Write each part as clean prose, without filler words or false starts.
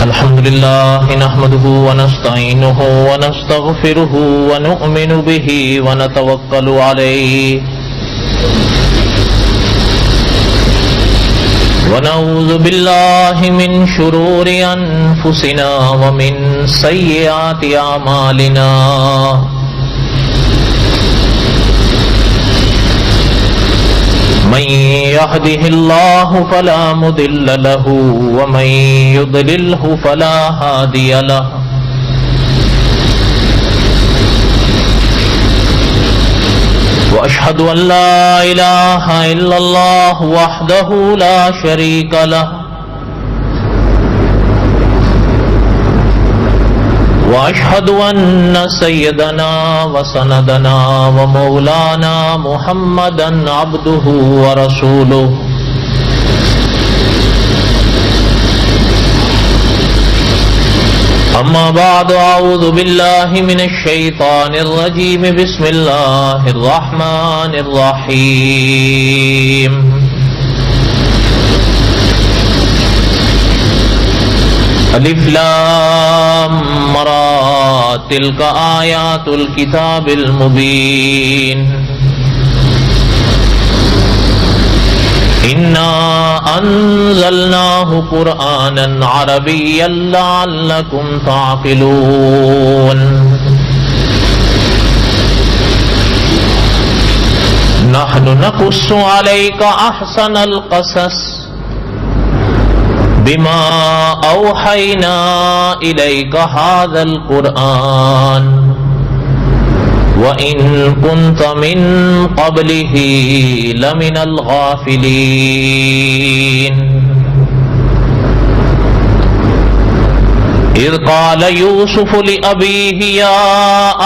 الحمد لله نحمده ونستعينه ونستغفره ونؤمن به ونتوكل عليه ونعوذ بالله من شرور أنفسنا ومن سيئات أعمالنا من يهده الله فلا مضل له ومن يضلله فلا هادي له وأشهد أن لا إله إلا الله وحده لا شريك له وأشهد أن سيدنا وسندنا ومولانا محمدا عبده ورسوله أما بعد أعوذ بالله من الشيطان الرجيم بسم الله الرحمن الرحيم الف لام را تلك آیات الكتاب المبین انا انزلناه قرآنا عربیا لعلکم تعقلون نحن نقص عليك احسن القصص بما اوحينا اليك هذا القرآن وان كنت من قبله لمن الغافلين اذ قال يوسف لأبيه يا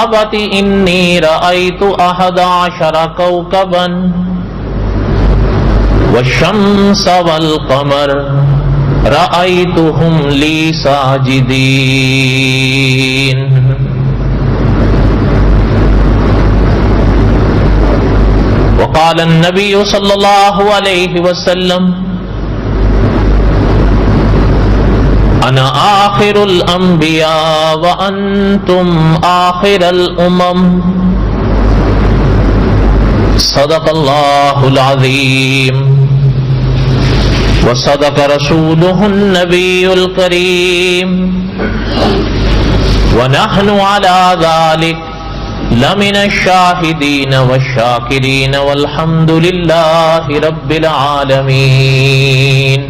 أبت إني رأيت 11 كوكبا والشمس والقمر رأيتهم لي ساجدين وقال النبي صلى الله عليه وسلم أنا آخر الأنبياء وأنتم آخر الأمم صدق الله العظيم وصدق رسوله النبي الكريم ونحن على ذلك لمن الشاهدين والشاكرين والحمد لله رب العالمين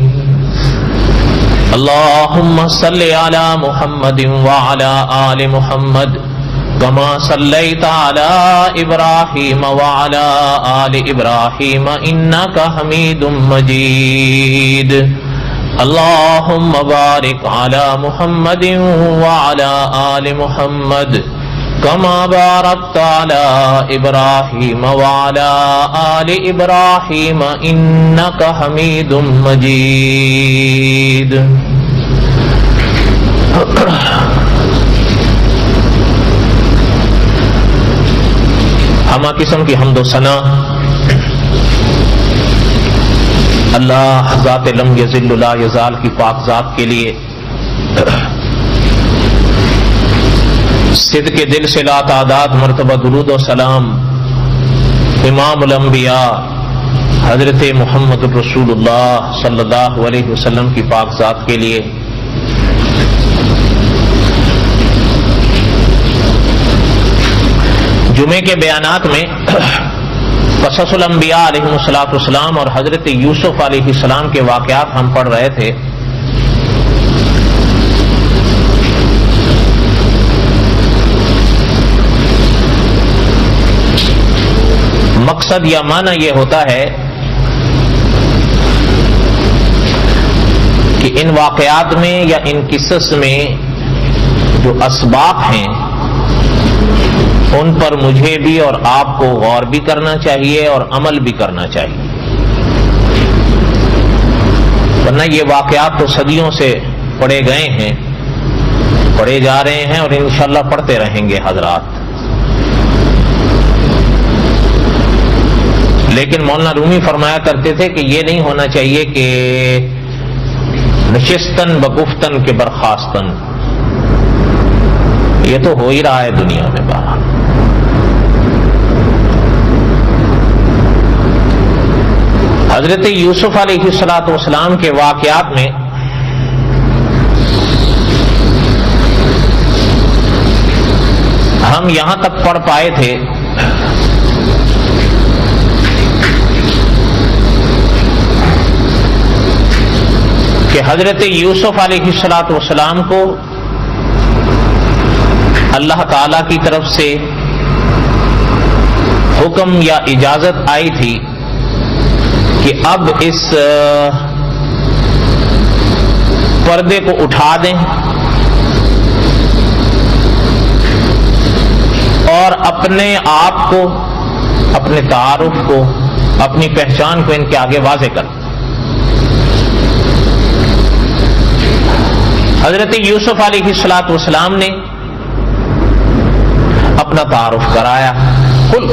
اللهم صل على محمد وعلى آل محمد كما صليت على إبراهيم وعلى آل إبراهيم إنك حميد مجيد اللهم بارك على محمد وعلى آل محمد كما باركت على إبراهيم وعلى آل إبراهيم إنك حميد مجيد ہمہ قسم کی حمد و ثنا اللہ ذات لم یزل لا یزال کی پاک ذات کے لیے صدق دل سے لا تعداد مرتبہ درود و سلام امام الانبیاء حضرت محمد رسول اللہ صلی اللہ علیہ وسلم کی پاک ذات کے لیے جمعے کے بیانات میں قصص الانبیاء علیہ السلام اور حضرت یوسف علیہ السلام کے واقعات ہم پڑھ رہے تھے. مقصد یا معنی یہ ہوتا ہے کہ ان واقعات میں یا ان قصص میں جو اسباب ہیں ان پر مجھے بھی اور آپ کو غور بھی کرنا چاہیے اور عمل بھی کرنا چاہیے، ورنہ یہ واقعات تو صدیوں سے پڑھے گئے ہیں، پڑھے جا رہے ہیں اور انشاءاللہ پڑھتے رہیں گے حضرات. لیکن مولانا رومی فرمایا کرتے تھے کہ یہ نہیں ہونا چاہیے کہ نشستن بگفتن کے برخاستن، یہ تو ہو ہی رہا ہے دنیا میں باہر. حضرت یوسف علیہ الصلوۃ والسلام کے واقعات میں ہم یہاں تک پڑھ پائے تھے کہ حضرت یوسف علیہ الصلوۃ والسلام کو اللہ تعالی کی طرف سے حکم یا اجازت آئی تھی کہ اب اس پردے کو اٹھا دیں اور اپنے آپ کو، اپنے تعارف کو، اپنی پہچان کو ان کے آگے واضح کر. حضرت یوسف علیہ الصلوۃ والسلام نے اپنا تعارف کرایا کل،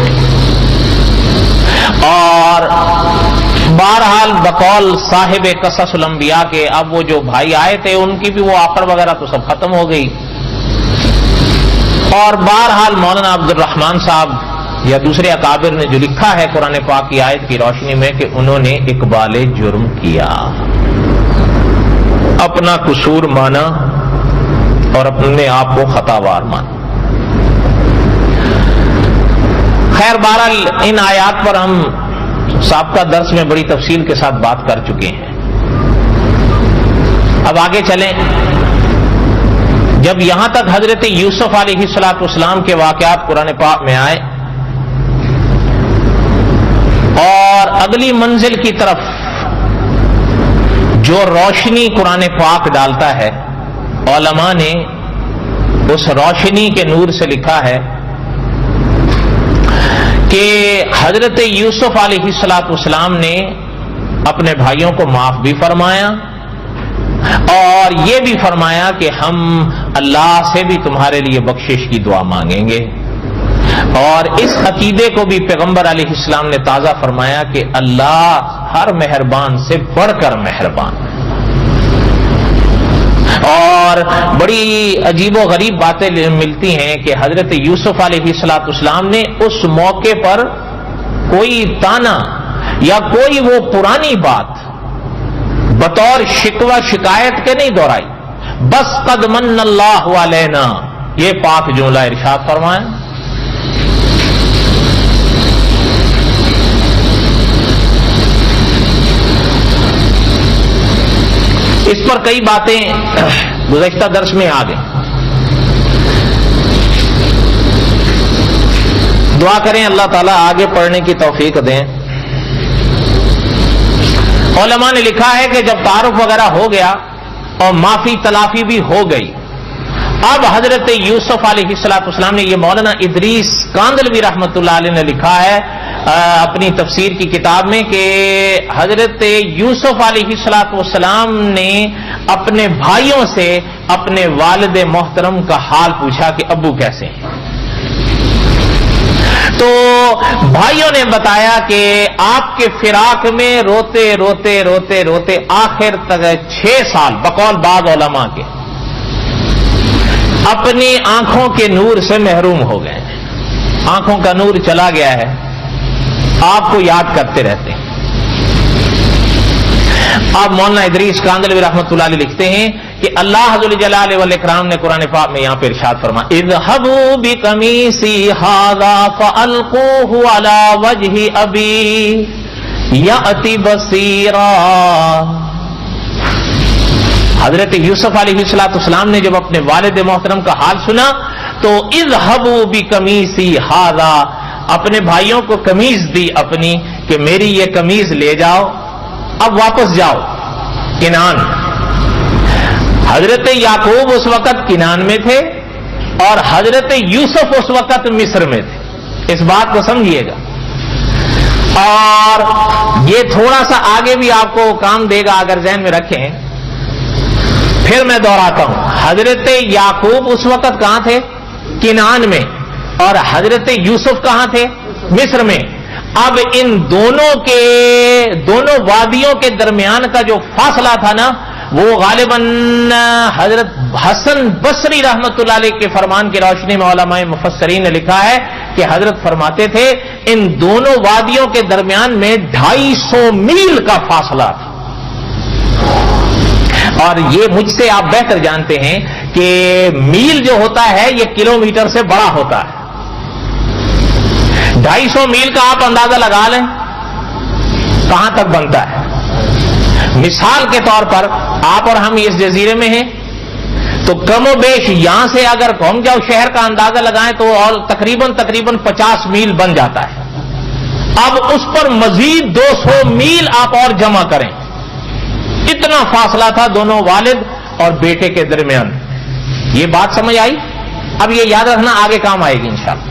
اور بہرحال بقول صاحب قصص الانبیاء کے اب وہ جو بھائی آئے تھے ان کی بھی وہ آخر وغیرہ تو سب ختم ہو گئی، اور بہرحال مولانا عبد الرحمان صاحب یا دوسرے اکابر نے جو لکھا ہے قرآن پاک کی آیت کی روشنی میں کہ انہوں نے اقبال جرم کیا، اپنا قصور مانا اور اپنے آپ کو خطاوار مانا. خیر بہرحال ان آیات پر ہم سابقہ درس میں بڑی تفصیل کے ساتھ بات کر چکے ہیں. اب آگے چلیں. جب یہاں تک حضرت یوسف علیہ الصلوۃ والسلام کے واقعات قرآن پاک میں آئے اور اگلی منزل کی طرف جو روشنی قرآن پاک ڈالتا ہے، علماء نے اس روشنی کے نور سے لکھا ہے کہ حضرت یوسف علیہ الصلوۃ والسلام نے اپنے بھائیوں کو معاف بھی فرمایا اور یہ بھی فرمایا کہ ہم اللہ سے بھی تمہارے لیے بخشش کی دعا مانگیں گے، اور اس عقیدے کو بھی پیغمبر علیہ السلام نے تازہ فرمایا کہ اللہ ہر مہربان سے بڑھ کر مہربان. اور بڑی عجیب و غریب باتیں ملتی ہیں کہ حضرت یوسف علیہ الصلوۃ والسلام نے اس موقع پر کوئی طعنہ یا کوئی وہ پرانی بات بطور شکوہ شکایت کے نہیں دہرائی، بس قد من اللہ علینا، یہ پاک جملہ ارشاد فرمائیں. اس پر کئی باتیں گزشتہ درس میں آ گئیں. دعا کریں اللہ تعالیٰ آگے پڑھنے کی توفیق دیں. علماء نے لکھا ہے کہ جب تعارف وغیرہ ہو گیا اور معافی تلافی بھی ہو گئی، اب حضرت یوسف علیہ الصلوۃ والسلام نے، یہ مولانا ادریس کاندلوی رحمۃ اللہ علیہ نے لکھا ہے اپنی تفسیر کی کتاب میں کہ حضرت یوسف علیہ الصلوۃ والسلام نے اپنے بھائیوں سے اپنے والد محترم کا حال پوچھا کہ ابو کیسے ہیں. تو بھائیوں نے بتایا کہ آپ کے فراق میں روتے روتے روتے روتے آخر تک 6 سال بقول بعض علماء کے اپنی آنکھوں کے نور سے محروم ہو گئے ہیں. آنکھوں کا نور چلا گیا ہے، آپ کو یاد کرتے رہتے ہیں. اب مولانا ادریس کاندلوی رحمۃ اللہ علیہ لکھتے ہیں کہ اللہ ذو الجلال والاکرام نے قرآن پاک میں یہاں پہ ارشاد فرمایا اذهبوا بقمیصی ھذا فالقوه علی وجه ابی یأتی بصیرا. حضرت یوسف علیہ السلام نے جب اپنے والد محترم کا حال سنا تو اذهبوا بقمیصی ھذا، اپنے بھائیوں کو قمیض دی اپنی کہ میری یہ قمیض لے جاؤ، اب واپس جاؤ کنعان. حضرت یعقوب اس وقت کنعان میں تھے اور حضرت یوسف اس وقت مصر میں تھے، اس بات کو سمجھیے گا. اور یہ تھوڑا سا آگے بھی آپ کو کام دے گا اگر ذہن میں رکھیں. پھر میں دہراتا ہوں، حضرت یعقوب اس وقت کہاں تھے؟ کنعان میں. اور حضرت یوسف کہاں تھے؟ مصر میں. اب ان دونوں وادیوں کے درمیان کا جو فاصلہ تھا نا، وہ غالباً حضرت حسن بصری رحمت اللہ علیہ کے فرمان کی روشنی میں علماء مفسرین نے لکھا ہے کہ حضرت فرماتے تھے ان دونوں وادیوں کے درمیان میں 250 میل کا فاصلہ تھا. اور یہ مجھ سے آپ بہتر جانتے ہیں کہ میل جو ہوتا ہے یہ کلومیٹر سے بڑا ہوتا ہے. 250 میل کا آپ اندازہ لگا لیں کہاں تک بنتا ہے. مثال کے طور پر آپ اور ہم اس جزیرے میں ہیں تو کم و بیش یہاں سے اگر ہم جاؤ شہر کا اندازہ لگائیں تو اور تقریباً 50 میل بن جاتا ہے. اب اس پر مزید 200 میل آپ اور جمع کریں. اتنا فاصلہ تھا دونوں والد اور بیٹے کے درمیان. یہ بات سمجھ آئی؟ اب یہ یاد رکھنا آگے کام آئے گی انشاءاللہ.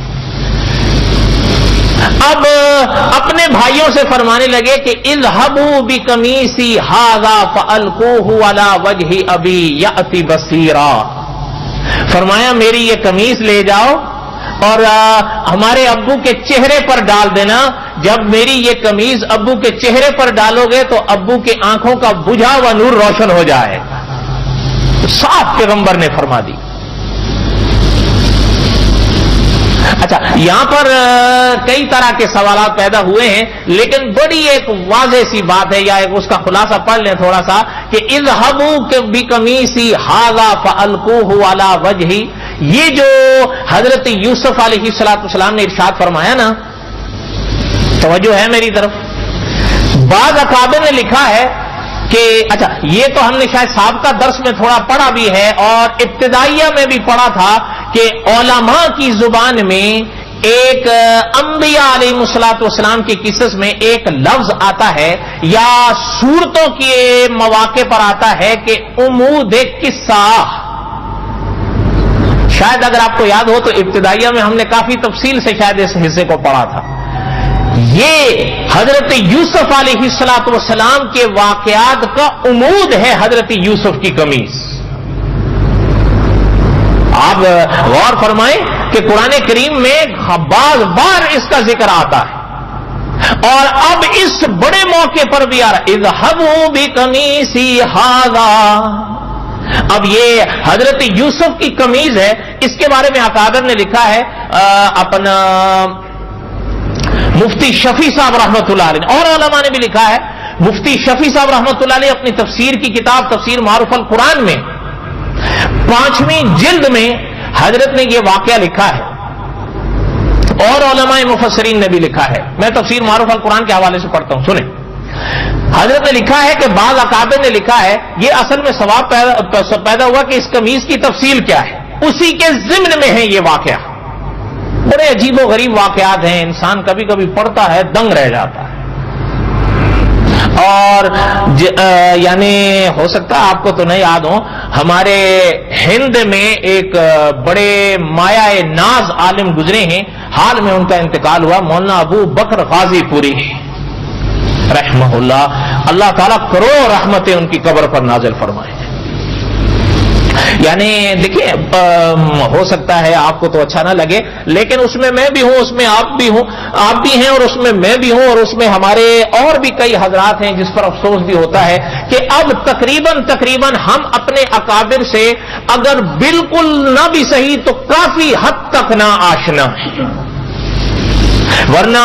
اب اپنے بھائیوں سے فرمانے لگے کہ اذهبوا بقمیصی ھذا فالقوه علی وجه ابی یأتی بصیرا. فرمایا میری یہ قمیص لے جاؤ اور ہمارے ابو کے چہرے پر ڈال دینا. جب میری یہ قمیص ابو کے چہرے پر ڈالو گے تو ابو کے آنکھوں کا بجھا ہوا نور روشن ہو جائے. صاف پیغمبر نے فرما دی. اچھا، یہاں پر کئی طرح کے سوالات پیدا ہوئے ہیں، لیکن بڑی ایک واضح سی بات ہے، یا ایک اس کا خلاصہ پڑھ لیں تھوڑا سا کہ اذهبوا بقمیصی ھذا فالقوه علی وجهی. یہ جو حضرت یوسف علیہ السلام نے ارشاد فرمایا نا، توجہ ہے میری طرف. بعض اکابر نے لکھا ہے کہ اچھا یہ تو ہم نے شاید سابقہ درس میں تھوڑا پڑھا بھی ہے اور ابتدائیہ میں بھی پڑھا تھا کہ علماء کی زبان میں ایک انبیاء علیہ السلام کے قصص میں ایک لفظ آتا ہے یا صورتوں کے مواقع پر آتا ہے کہ عمود قصہ. شاید اگر آپ کو یاد ہو تو ابتدائیہ میں ہم نے کافی تفصیل سے شاید اس حصے کو پڑھا تھا. یہ حضرت یوسف علیہ السلام کے واقعات کا عمود ہے حضرت یوسف کی قمیص. آپ غور فرمائیں کہ قرآن کریم میں بعض بار اس کا ذکر آتا ہے اور اب اس بڑے موقع پر بھی آ رہا ہے اذهبوا بقمیصی ھذا. اب یہ حضرت یوسف کی قمیض ہے. اس کے بارے میں اکابر نے لکھا ہے اپنا مفتی شفیع صاحب رحمۃ اللہ علیہ اور علماء نے بھی لکھا ہے. مفتی شفیع صاحب رحمۃ اللہ علیہ اپنی تفسیر کی کتاب تفسیر معروف القرآن میں 5ویں جلد میں حضرت نے یہ واقعہ لکھا ہے اور علماء مفسرین نے بھی لکھا ہے. میں تفسیر معروف القرآن کے حوالے سے پڑھتا ہوں، سنیں. حضرت نے لکھا ہے کہ بعض اکابر نے لکھا ہے یہ اصل میں سوال پیدا ہوا کہ اس قمیص کی تفصیل کیا ہے. اسی کے ضمن میں ہے یہ واقعہ. بڑے عجیب و غریب واقعات ہیں، انسان کبھی کبھی پڑھتا ہے دنگ رہ جاتا ہے. اور یعنی ہو سکتا ہے آپ کو تو نہیں یاد ہو، ہمارے ہند میں ایک بڑے مایا ناز عالم گزرے ہیں، حال میں ان کا انتقال ہوا، مولانا ابو بکر غازی پوری رحمہ اللہ. اللہ تعالیٰ کروڑ رحمتیں ان کی قبر پر نازل فرمائے. یعنی دیکھیے ہو سکتا ہے آپ کو تو اچھا نہ لگے، لیکن اس میں میں بھی ہوں، اس میں آپ بھی ہیں اور اس میں میں بھی ہوں اور اس میں ہمارے اور بھی کئی حضرات ہیں جس پر افسوس بھی ہوتا ہے کہ اب تقریباً ہم اپنے اکابر سے اگر بالکل نہ بھی صحیح تو کافی حد تک نہ آشنا ہیں. ورنہ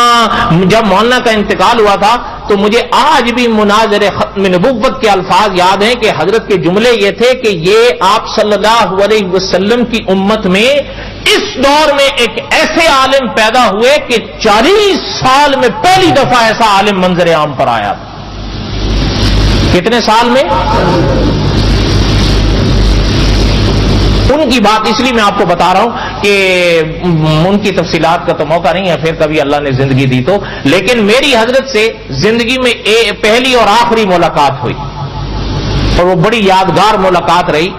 جب مولانا کا انتقال ہوا تھا تو مجھے آج بھی مناظر ختم نبوت کے الفاظ یاد ہیں کہ حضرت کے جملے یہ تھے کہ یہ آپ صلی اللہ علیہ وسلم کی امت میں اس دور میں ایک ایسے عالم پیدا ہوئے کہ 40 سال میں پہلی دفعہ ایسا عالم منظر عام پر آیا تھا. کتنے سال میں؟ ان کی بات اس لیے میں آپ کو بتا رہا ہوں کہ ان کی تفصیلات کا تو موقع نہیں ہے، پھر کبھی اللہ نے زندگی دی تو. لیکن میری حضرت سے زندگی میں پہلی اور آخری ملاقات ہوئی اور وہ بڑی یادگار ملاقات رہی.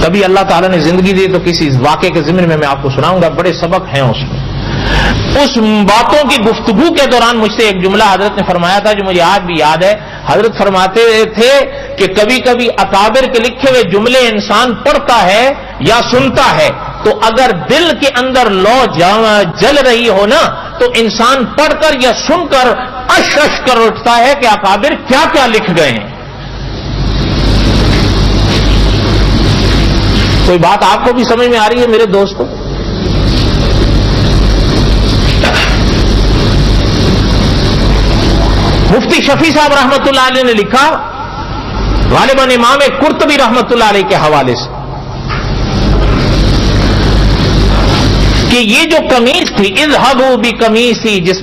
کبھی اللہ تعالیٰ نے زندگی دی تو کسی واقعے کے ضمن میں آپ کو سناؤں گا، بڑے سبق ہیں اس میں. اس باتوں کی گفتگو کے دوران مجھ سے ایک جملہ حضرت نے فرمایا تھا جو مجھے آج بھی یاد ہے. حضرت فرماتے تھے کہ کبھی کبھی اکابر کے لکھے ہوئے جملے انسان پڑھتا ہے یا سنتا ہے تو اگر دل کے اندر لو جل رہی ہو نا تو انسان پڑھ کر یا سن کر اش اش کر اٹھتا ہے کہ اکابر کیا کیا لکھ گئے ہیں. کوئی بات آپ کو بھی سمجھ میں آ رہی ہے میرے دوستوں؟ مفتی شفیع صاحب رحمۃ اللہ علیہ نے لکھا، غالباً امام قرطبی رحمۃ اللہ علیہ کے حوالے سے، کہ یہ جو قمیص تھی اذهبوا بقمیصی، جس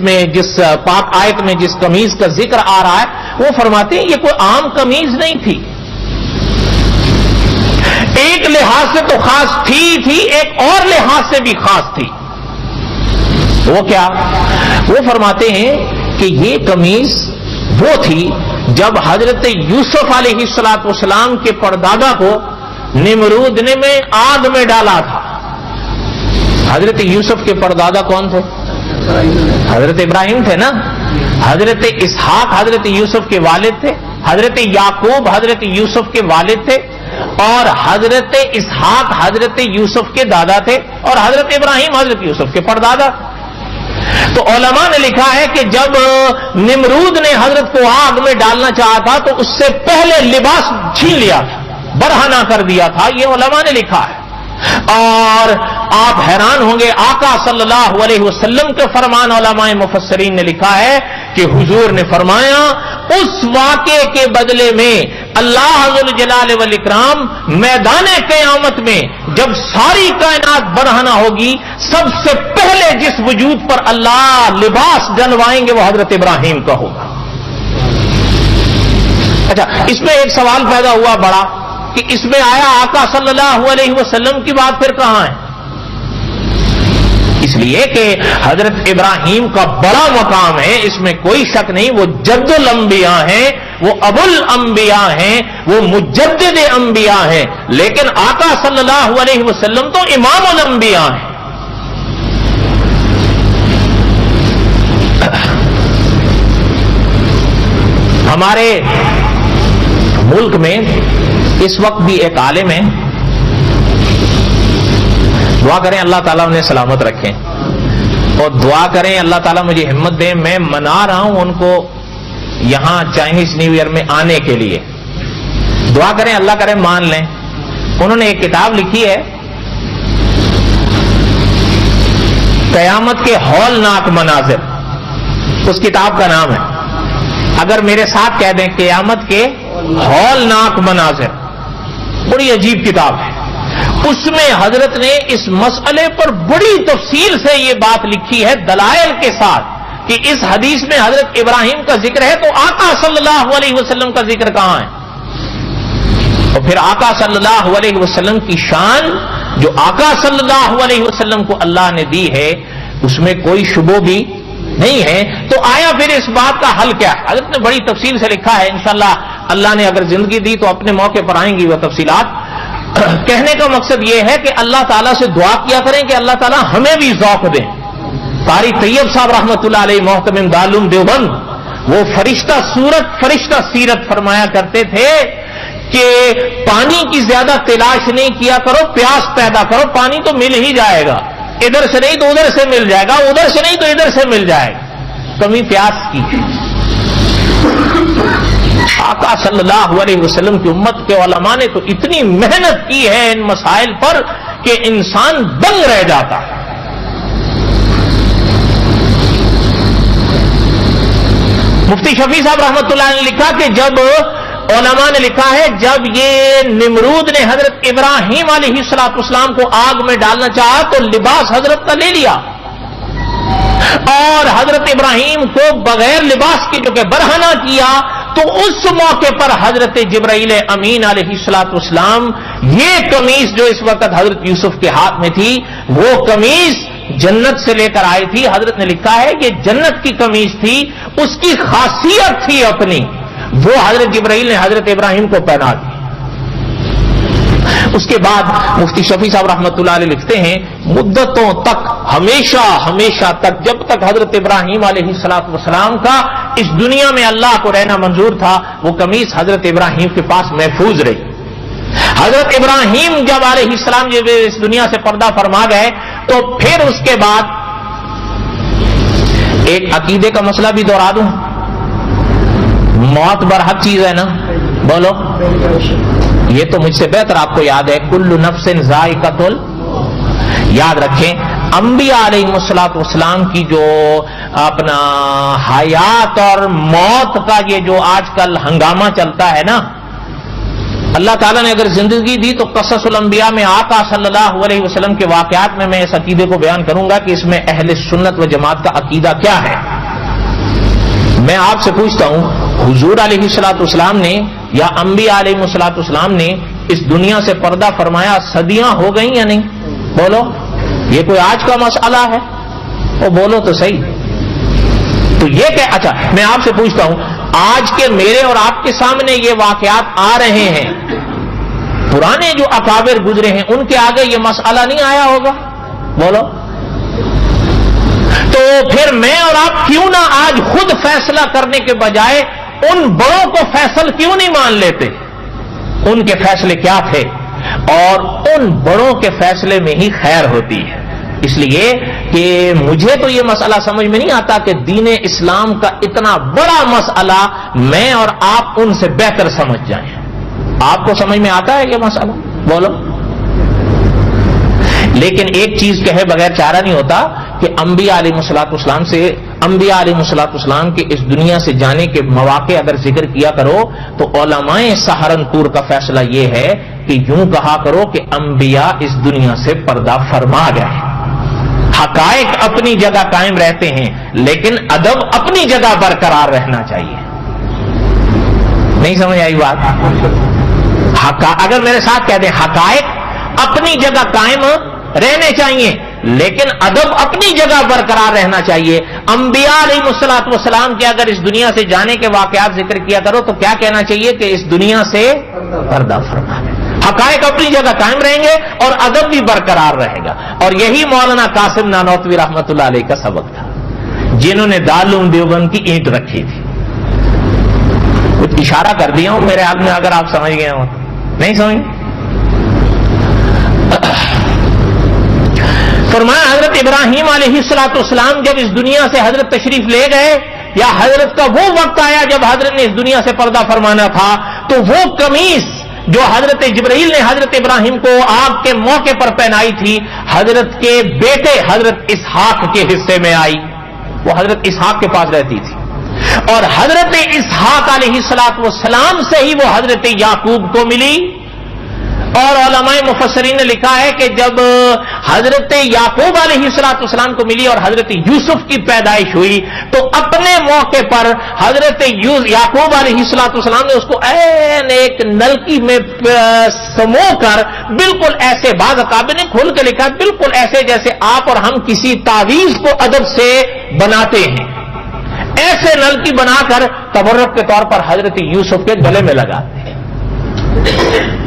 پاک آیت میں جس قمیص کا ذکر آ رہا ہے، وہ فرماتے ہیں یہ کوئی عام قمیص نہیں تھی. ایک لحاظ سے تو خاص تھی، ایک اور لحاظ سے بھی خاص تھی. وہ کیا؟ وہ فرماتے ہیں کہ یہ قمیص وہ تھی جب حضرت یوسف علیہ السلام کے پردادا کو نمرود نے آگ میں ڈالا تھا. حضرت یوسف کے پردادا کون تھے؟ حضرت ابراہیم تھے نا. حضرت اسحاق حضرت یوسف کے والد تھے، حضرت یعقوب حضرت یوسف کے والد تھے، اور حضرت اسحاق حضرت یوسف کے دادا تھے، اور حضرت ابراہیم حضرت یوسف کے پردادا. تو علماء نے لکھا ہے کہ جب نمرود نے حضرت کو آگ میں ڈالنا چاہا تھا تو اس سے پہلے لباس چھین لیا تھا، برہنہ کر دیا تھا. یہ علماء نے لکھا ہے. اور آپ حیران ہوں گے، آقا صلی اللہ علیہ وسلم کے فرمان علماء مفسرین نے لکھا ہے کہ حضور نے فرمایا اس واقعے کے بدلے میں اللہ ذوالجلال والاکرام میدان قیامت میں جب ساری کائنات برہنہ ہوگی، سب سے پہلے جس وجود پر اللہ لباس ڈلوائیں گے وہ حضرت ابراہیم کا ہوگا. اچھا، اس میں ایک سوال پیدا ہوا بڑا کہ اس میں آیا آقا صلی اللہ علیہ وسلم کی بات پھر کہاں ہے؟ اس لیے کہ حضرت ابراہیم کا بڑا مقام ہے، اس میں کوئی شک نہیں. وہ جد الانبیاء ہیں، وہ ابو الانبیاء ہیں، وہ مجدد انبیاء ہیں، لیکن آقا صلی اللہ علیہ وسلم تو امام الانبیاء ہیں. ہمارے ملک میں اس وقت بھی ایک عالم ہے، دعا کریں اللہ تعالیٰ انہیں سلامت رکھیں، اور دعا کریں اللہ تعالیٰ مجھے ہمت دے. میں منا رہا ہوں ان کو یہاں چائنیز نیو ایئر میں آنے کے لیے. دعا کریں اللہ کرے مان لیں. انہوں نے ایک کتاب لکھی ہے قیامت کے ہولناک مناظر، اس کتاب کا نام ہے. اگر میرے ساتھ کہہ دیں قیامت کے ہولناک مناظر، بڑی عجیب کتاب ہے. اس میں حضرت نے اس مسئلے پر بڑی تفصیل سے یہ بات لکھی ہے دلائل کے ساتھ کہ اس حدیث میں حضرت ابراہیم کا ذکر ہے تو آقا صلی اللہ علیہ وسلم کا ذکر کہاں ہے؟ اور پھر آقا صلی اللہ علیہ وسلم کی شان جو آقا صلی اللہ علیہ وسلم کو اللہ نے دی ہے اس میں کوئی شبہ بھی نہیں ہے. تو آیا پھر اس بات کا حل کیا ہے؟ حضرت نے بڑی تفصیل سے لکھا ہے. انشاءاللہ اللہ نے اگر زندگی دی تو اپنے موقع پر آئیں گی وہ تفصیلات. کہنے کا مقصد یہ ہے کہ اللہ تعالیٰ سے دعا کیا کریں کہ اللہ تعالیٰ ہمیں بھی ذوق دیں. قاری طیب صاحب رحمۃ اللہ علیہ محتمم دارالعلوم دیوبند وہ فرشتہ صورت فرشتہ سیرت فرمایا کرتے تھے کہ پانی کی زیادہ تلاش نہیں کیا کرو، پیاس پیدا کرو، پانی تو مل ہی جائے گا. ادھر سے نہیں تو ادھر سے مل جائے گا، ادھر سے نہیں تو ادھر سے مل جائے گا. کمی پیاس کی. آقا صلی اللہ علیہ وسلم کی امت کے علماء نے تو اتنی محنت کی ہے ان مسائل پر کہ انسان دنگ رہ جاتا ہے. مفتی شفیع صاحب رحمۃ اللہ نے لکھا کہ جب علماء نے لکھا ہے جب یہ نمرود نے حضرت ابراہیم علیہ السلام کو آگ میں ڈالنا چاہا تو لباس حضرت کا لے لیا اور حضرت ابراہیم کو بغیر لباس کے جو کہ برہنہ کیا. تو اس موقع پر حضرت جبرائیل امین علیہ السلام یہ قمیص جو اس وقت حضرت یوسف کے ہاتھ میں تھی وہ قمیص جنت سے لے کر آئی تھی. حضرت نے لکھا ہے کہ جنت کی قمیص تھی، اس کی خاصیت تھی اپنی، وہ حضرت جبرائیل نے حضرت ابراہیم کو پہنا دی. اس کے بعد مفتی شفیع صاحب رحمۃ اللہ علیہ لکھتے ہیں مدتوں تک ہمیشہ تک جب تک حضرت ابراہیم علیہ السلام کا اس دنیا میں اللہ کو رہنا منظور تھا وہ قمیص حضرت ابراہیم کے پاس محفوظ رہی. حضرت ابراہیم جب علیہ السلام جب اس دنیا سے پردہ فرما گئے تو پھر اس کے بعد ایک عقیدے کا مسئلہ بھی دوہرا دوں. موت برحق چیز ہے نا, بولو. یہ تو مجھ سے بہتر آپ کو یاد ہے, کل نفس ذائقۃ یاد رکھیں. انبیاء علیہ الصلوۃ والسلام کی جو اپنا حیات اور موت کا یہ جو آج کل ہنگامہ چلتا ہے نا, اللہ تعالیٰ نے اگر زندگی دی تو قصص الانبیاء میں آقا صلی اللہ علیہ وسلم کے واقعات میں اس عقیدے کو بیان کروں گا کہ اس میں اہل سنت و جماعت کا عقیدہ کیا ہے. میں آپ سے پوچھتا ہوں, حضور علیہ الصلوۃ والسلام نے یا انبیاء علیہ الصلوۃ والسلام نے اس دنیا سے پردہ فرمایا صدیاں ہو گئیں یا نہیں؟ بولو. یہ کوئی آج کا مسئلہ ہے؟ وہ بولو تو صحیح. تو یہ کہ اچھا میں آپ سے پوچھتا ہوں, آج کے میرے اور آپ کے سامنے یہ واقعات آ رہے ہیں, پرانے جو اکابر گزرے ہیں ان کے آگے یہ مسئلہ نہیں آیا ہوگا؟ بولو. تو پھر میں اور آپ کیوں نہ آج خود فیصلہ کرنے کے بجائے ان بڑوں کو فیصل کیوں نہیں مان لیتے؟ ان کے فیصلے کیا تھے, اور ان بڑوں کے فیصلے میں ہی خیر ہوتی ہے. اس لیے کہ مجھے تو یہ مسئلہ سمجھ میں نہیں آتا کہ دین اسلام کا اتنا بڑا مسئلہ میں اور آپ ان سے بہتر سمجھ جائیں. آپ کو سمجھ میں آتا ہے یہ مسئلہ؟ بولو. لیکن ایک چیز کہے بغیر چارہ نہیں ہوتا کہ انبیاء علیہ الصلوۃ والسلام کے اس دنیا سے جانے کے مواقع اگر ذکر کیا کرو تو علماء سہارنپور کا فیصلہ یہ ہے کہ یوں کہا کرو کہ انبیاء اس دنیا سے پردہ فرما گئے. حقائق اپنی جگہ قائم رہتے ہیں لیکن ادب اپنی جگہ برقرار رہنا چاہیے. نہیں سمجھ آئی بات؟ اگر میرے ساتھ کہہ دیں, حقائق اپنی جگہ قائم رہنے چاہیے لیکن ادب اپنی جگہ برقرار رہنا چاہیے. انبیاء علیہ الصلوۃ والسلام کے اگر اس دنیا سے جانے کے واقعات ذکر کیا کرو تو کیا کہنا چاہیے کہ اس دنیا سے پردہ فرما گئے. حقائق اپنی جگہ قائم رہیں گے اور ادب بھی برقرار رہے گا. اور یہی مولانا قاسم نانوتوی رحمۃ اللہ علیہ کا سبق تھا, جنہوں نے دارالعلوم دیوبند کی اینٹ رکھی تھی. کچھ اشارہ کر دیا ہوں میرے حال میں, اگر آپ سمجھ گئے ہوں. نہیں سمجھ؟ فرمایا حضرت ابراہیم علیہ الصلوۃ والسلام جب اس دنیا سے حضرت تشریف لے گئے, یا حضرت کا وہ وقت آیا جب حضرت نے اس دنیا سے پردہ فرمانا تھا, تو وہ قمیص جو حضرت جبرائیل نے حضرت ابراہیم کو آگ کے موقع پر پہنائی تھی, حضرت کے بیٹے حضرت اسحاق کے حصے میں آئی. وہ حضرت اسحاق کے پاس رہتی تھی, اور حضرت اسحاق علیہ الصلوۃ والسلام سے ہی وہ حضرت یعقوب کو ملی. اور علماء مفسرین نے لکھا ہے کہ جب حضرت یعقوب علیہ الصلوۃ والسلام کو ملی اور حضرت یوسف کی پیدائش ہوئی تو اپنے موقع پر حضرت یعقوب علیہ الصلوۃ والسلام نے اس کو عین ایک نلکی میں سمو کر بالکل ایسے, بعض اکابر نے کھول کے لکھا بالکل ایسے جیسے آپ اور ہم کسی تعویذ کو ادب سے بناتے ہیں, ایسے نلکی بنا کر تبرک کے طور پر حضرت یوسف کے گلے میں لگاتے ہیں.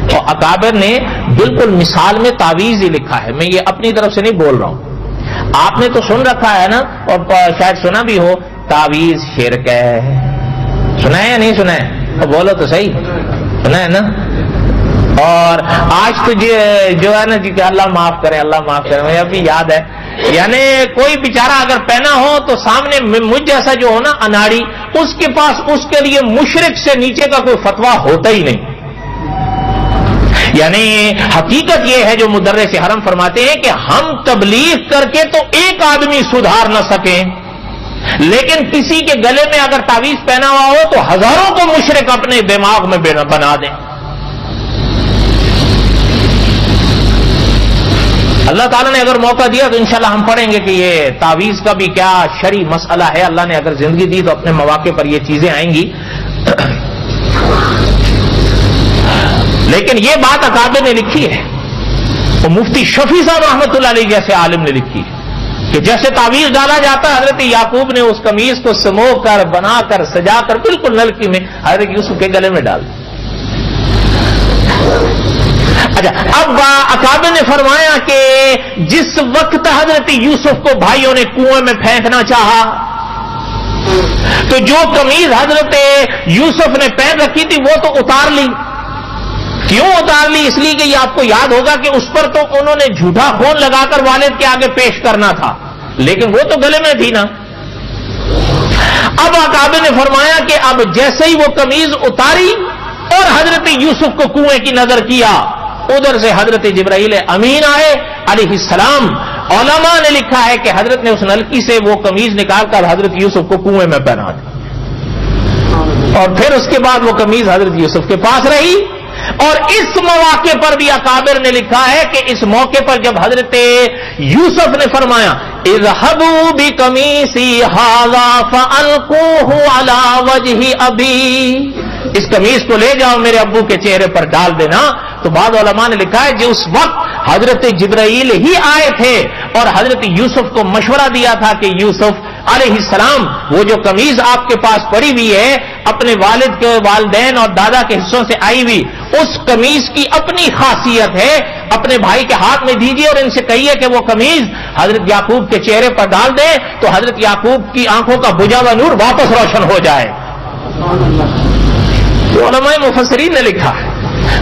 اور اکابر نے بالکل مثال میں تعویذ ہی لکھا ہے. میں یہ اپنی طرف سے نہیں بول رہا ہوں, آپ نے تو سن رکھا ہے نا, اور شاید سنا بھی ہو, تعویذ شرک ہے. سنا ہے یا نہیں سنا ہے؟ تو بولو تو صحیح, سنا ہے نا. اور آج تو جو ہے نا جی کہ اللہ معاف کرے, اللہ معاف کرے, مجھے ابھی یاد ہے, یعنی کوئی بیچارہ اگر پہنا ہو تو سامنے مجھ جیسا جو ہو نا اناڑی, اس کے پاس اس کے لیے مشرک سے نیچے کا کوئی فتویٰ ہوتا ہی نہیں. یعنی حقیقت یہ ہے جو مدرس حرم فرماتے ہیں کہ ہم تبلیغ کر کے تو ایک آدمی سدھار نہ سکیں, لیکن کسی کے گلے میں اگر تعویذ پہنا ہوا ہو تو ہزاروں کو مشرک اپنے دماغ میں بنا دیں. اللہ تعالیٰ نے اگر موقع دیا تو انشاءاللہ ہم پڑھیں گے کہ یہ تعویذ کا بھی کیا شرعی مسئلہ ہے. اللہ نے اگر زندگی دی تو اپنے مواقع پر یہ چیزیں آئیں گی. لیکن یہ بات اکابر نے لکھی ہے, وہ مفتی شفیع صاحب رحمۃ اللہ علیہ جیسے عالم نے لکھی ہے کہ جیسے تعویذ ڈالا جاتا ہے, حضرت یعقوب نے اس قمیص کو سمو کر, بنا کر, سجا کر بالکل نلکی میں حضرت یوسف کے گلے میں ڈال دیا. اچھا, اب اکابر نے فرمایا کہ جس وقت حضرت یوسف کو بھائیوں نے کنویں میں پھینکنا چاہا تو جو قمیض حضرت یوسف نے پہن رکھی تھی وہ تو اتار لی. کیوں اتار لی؟ اس لیے کہ یہ آپ کو یاد ہوگا کہ اس پر تو انہوں نے جھوٹا خون لگا کر والد کے آگے پیش کرنا تھا, لیکن وہ تو گلے میں تھی نا. اب اکابر نے فرمایا کہ اب جیسے ہی وہ قمیض اتاری اور حضرت یوسف کو کنویں کی نظر کیا، ادھر سے حضرت جبرائیل امین آئے علیہ السلام. علماء نے لکھا ہے کہ حضرت نے اس نلکی سے وہ قمیض نکال کر حضرت یوسف کو کنویں میں پہنا دی، اور پھر اس کے بعد وہ قمیض حضرت یوسف کے پاس رہی. اور اس موقع پر بھی اکابر نے لکھا ہے کہ اس موقع پر جب حضرت یوسف نے فرمایا اذهبوا بقمیصی ھذا فالقوه علی وجه ابی، اس قمیص کو لے جاؤ میرے ابو کے چہرے پر ڈال دینا، تو بعض علماء نے لکھا ہے کہ اس وقت حضرت جبرائیل ہی آئے تھے اور حضرت یوسف کو مشورہ دیا تھا کہ یوسف علیہ السلام وہ جو قمیض آپ کے پاس پڑی ہوئی ہے اپنے والد کے والدین اور دادا کے حصوں سے آئی ہوئی، اس قمیض کی اپنی خاصیت ہے، اپنے بھائی کے ہاتھ میں دیجیے اور ان سے کہیے کہ وہ قمیض حضرت یعقوب کے چہرے پر ڈال دیں تو حضرت یعقوب کی آنکھوں کا بجھا ہوا نور واپس روشن ہو جائے. تو علماء مفسرین نے لکھا.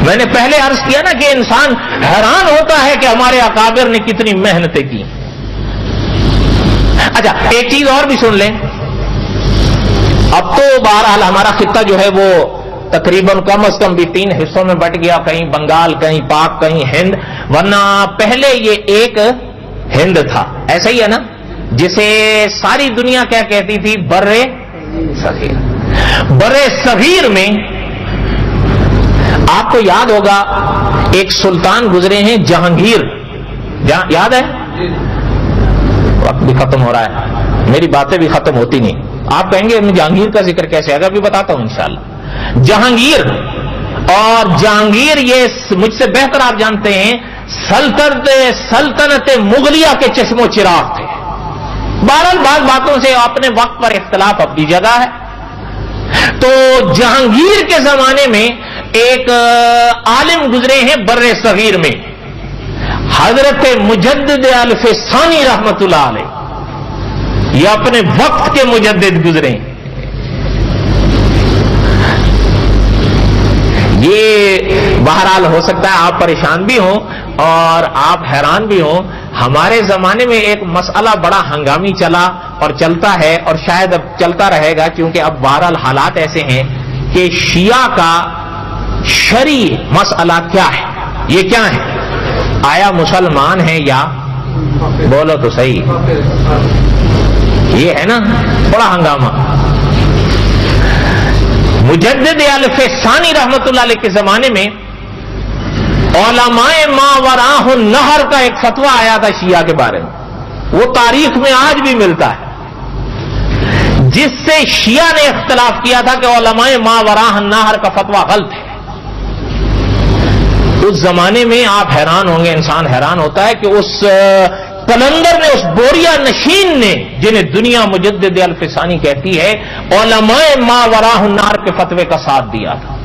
میں نے پہلے عرض کیا نا کہ انسان حیران ہوتا ہے کہ ہمارے اکابر نے کتنی محنتیں کی. اچھا ایک چیز اور بھی سن لیں. اب تو بہرحال ہمارا خطہ جو ہے وہ تقریباً کم از کم بھی 3 حصوں میں بٹ گیا، کہیں بنگال، کہیں پاک، کہیں ہند، ورنہ پہلے یہ ایک ہند تھا، ایسا ہی ہے نا، جسے ساری دنیا کیا کہتی تھی؟ برے صغیر. برے صغیر میں آپ کو یاد ہوگا ایک سلطان گزرے ہیں جہانگیر، یاد ہے؟ وقت بھی ختم ہو رہا ہے، میری باتیں بھی ختم ہوتی نہیں. آپ کہیں گے جہانگیر کا ذکر کیسے؟ اگر بھی بتاتا ہوں انشاءاللہ. جہانگیر، اور جہانگیر یہ مجھ سے بہتر آپ جانتے ہیں سلطنت مغلیہ کے چشم و چراغ تھے. بہرحال بعض باتوں سے اپنے وقت پر اختلاف اپنی جگہ ہے. تو جہانگیر کے زمانے میں ایک عالم گزرے ہیں بر صغیر میں، حضرت مجدد الف ثانی رحمت اللہ علیہ. یہ اپنے وقت کے مجدد گزرے. یہ بہرحال ہو سکتا ہے آپ پریشان بھی ہوں اور آپ حیران بھی ہوں. ہمارے زمانے میں ایک مسئلہ بڑا ہنگامی چلا اور چلتا ہے اور شاید اب چلتا رہے گا، کیونکہ اب بہرحال حالات ایسے ہیں کہ شیعہ کا شرعی مسئلہ کیا ہے. یہ کیا ہے؟ آیا مسلمان ہیں یا؟ بولو تو صحیح. یہ ہے نا بڑا ہنگامہ. مجدد الف ثانی رحمت اللہ علیہ کے زمانے میں علماء ما وراء النہر کا ایک فتویٰ آیا تھا شیعہ کے بارے میں. وہ تاریخ میں آج بھی ملتا ہے، جس سے شیعہ نے اختلاف کیا تھا کہ علماء ما وراء النہر کا فتویٰ غلط ہے. اس زمانے میں آپ حیران ہوں گے، انسان حیران ہوتا ہے کہ اس کلندر نے، اس بوریا نشین نے، جنہیں دنیا مجدد الف ثانی کہتی ہے، علماء ما وراء النہر کے فتوے کا ساتھ دیا تھا.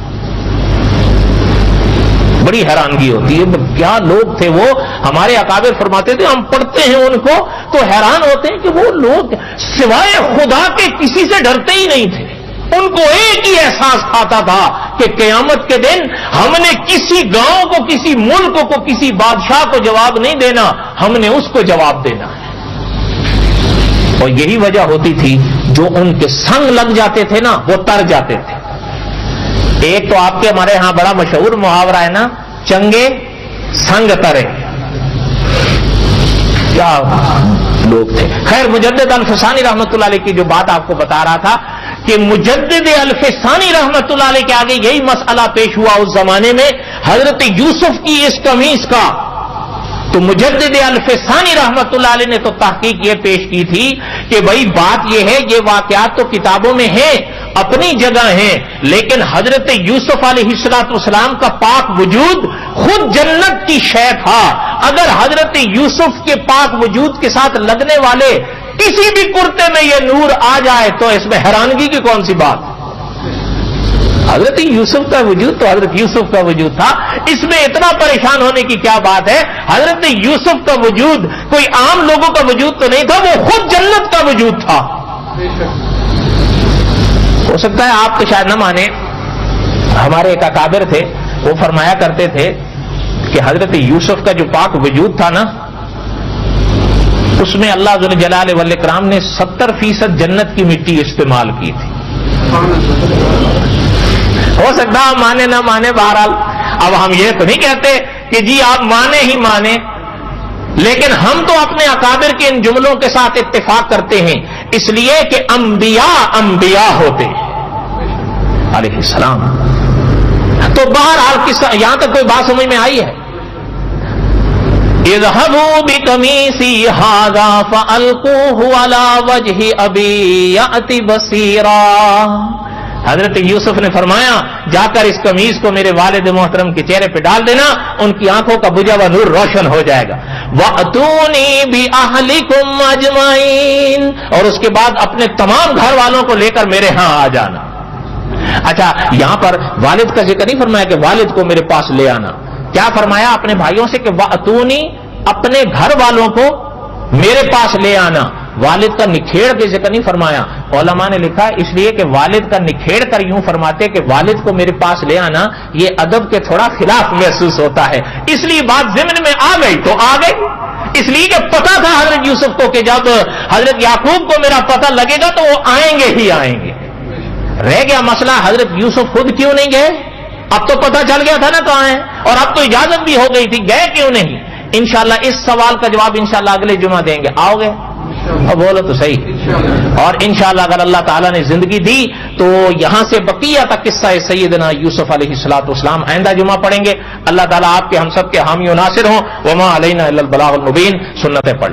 بڑی حیرانگی ہوتی ہے، کیا لوگ تھے وہ. ہمارے اکابر فرماتے تھے ہم پڑھتے ہیں ان کو تو حیران ہوتے ہیں کہ وہ لوگ سوائے خدا کے کسی سے ڈرتے ہی نہیں تھے. ان کو ایک ہی احساس آتا تھا کہ قیامت کے دن ہم نے کسی گاؤں کو، کسی ملک کو، کسی بادشاہ کو جواب نہیں دینا، ہم نے اس کو جواب دینا ہے. اور یہی وجہ ہوتی تھی جو ان کے سنگ لگ جاتے تھے نا وہ تر جاتے تھے. ایک تو آپ کے ہمارے ہاں بڑا مشہور محاورہ ہے نا، چنگے سنگ ترے. کیا لوگ تھے. خیر مجدد الف ثانی رحمت اللہ علیہ کی جو بات آپ کو بتا رہا تھا کہ مجدد الف ثانی رحمت اللہ علیہ کے آگے یہی مسئلہ پیش ہوا اس زمانے میں حضرت یوسف کی اس قمیص کا. تو مجدد الف ثانی رحمت اللہ علیہ نے تو تحقیق یہ پیش کی تھی کہ بھائی بات یہ ہے، یہ واقعات تو کتابوں میں ہیں، اپنی جگہ ہیں، لیکن حضرت یوسف علیہ السلام کا پاک وجود خود جنت کی شے تھا. اگر حضرت یوسف کے پاک وجود کے ساتھ لگنے والے کسی بھی کرتے میں یہ نور آ جائے تو اس میں حیرانگی کی کون سی بات. حضرت یوسف کا وجود تو حضرت یوسف کا وجود تھا، اس میں اتنا پریشان ہونے کی کیا بات ہے. حضرت یوسف کا وجود کوئی عام لوگوں کا وجود تو نہیں تھا، وہ خود جنت کا وجود تھا. ہو سکتا ہے آپ تو شاید نہ مانے، ہمارے ایک اکابر تھے وہ فرمایا کرتے تھے کہ حضرت یوسف کا جو پاک وجود تھا نا اس میں اللہ ذو الجلال والاکرام نے 70% جنت کی مٹی استعمال کی تھی. ہو سکتا ہے مانے نہ مانے، بہرحال اب ہم یہ تو نہیں کہتے کہ جی آپ مانے ہی مانے، لیکن ہم تو اپنے اکابر کے ان جملوں کے ساتھ اتفاق کرتے ہیں، اس لیے کہ انبیاء ہوتے ہیں علیہ السلام. تو بہرحال یہاں تک کوئی بات سمجھ میں آئی ہے؟ اذهبوا بقميصي هذا فألقوه على وجه أبي يأتي بصيرا. حضرت یوسف نے فرمایا جا کر اس قمیص کو میرے والد محترم کے چہرے پہ ڈال دینا، ان کی آنکھوں کا بجھا ہوا نور روشن ہو جائے گا. وَأْتُونِي بِأَهْلِكُمْ أَجْمَعِينَ، اور اس کے بعد اپنے تمام گھر والوں کو لے کر میرے ہاں آ جانا. اچھا، یہاں پر والد کا ذکر نہیں فرمایا کہ والد کو میرے پاس لے آنا، کیا فرمایا اپنے بھائیوں سے کہ وَأْتُونِي، اپنے گھر والوں کو میرے پاس لے آنا. والد کا نکھیڑ کے ذکر نہیں فرمایا. علماء نے لکھا اس لیے کہ والد کا نکھیڑ کر یوں فرماتے کہ والد کو میرے پاس لے آنا، یہ ادب کے تھوڑا خلاف محسوس ہوتا ہے، اس لیے بات ضمن میں آ گئی تو آ گئی. اس لیے کہ پتہ تھا حضرت یوسف کو کہ جب حضرت یعقوب کو میرا پتہ لگے گا تو وہ آئیں گے ہی آئیں گے. رہ گیا مسئلہ حضرت یوسف خود کیوں نہیں گئے؟ اب تو پتہ چل گیا تھا نا تو آئے، اور اب تو اجازت بھی ہو گئی تھی، گئے کیوں نہیں؟ انشاءاللہ اس سوال کا جواب انشاءاللہ اگلے جمعہ دیں گے. آؤ گے؟ اور بولو تو صحیح. اور انشاءاللہ اگر اللہ تعالیٰ نے زندگی دی تو یہاں سے بقیہ تک قصہ سیدنا یوسف علیہ السلام آئندہ جمعہ پڑھیں گے. اللہ تعالیٰ آپ کے ہم سب کے حامی و ناصر ہوں. وما علینا الا البلاغ المبین. سنتیں پڑھ